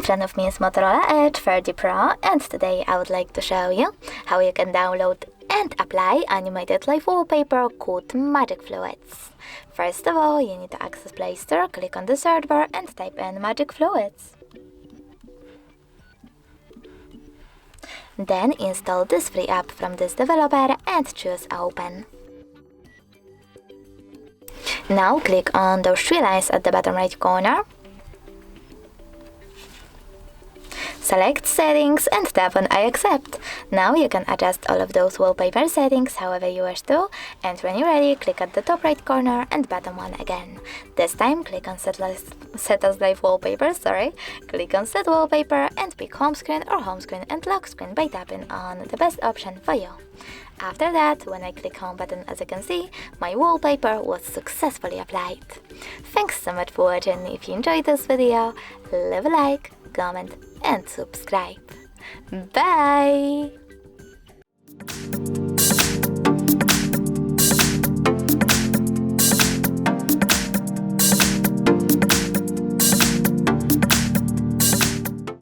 front of me is Motorola Edge 30 Pro, and today I would like to show you how you can download and apply animated live wallpaper called Magic Fluids. First of all, you need to access Play Store, click on the search bar and type in Magic Fluids. Then install this free app from this developer and choose Open. Now click on those three lines at the bottom right corner. Select Settings and tap on I accept. Now you can adjust all of those wallpaper settings however you wish to, and when you're ready, click at the top right corner and bottom one again. This time click on Set as Live Wallpaper, Click on Set Wallpaper and pick Home Screen or Home Screen and Lock Screen by tapping on the best option for you. After that, when I click Home button, as you can see, my wallpaper was successfully applied. Thanks so much for watching. If you enjoyed this video, leave a like, comment and subscribe. Bye!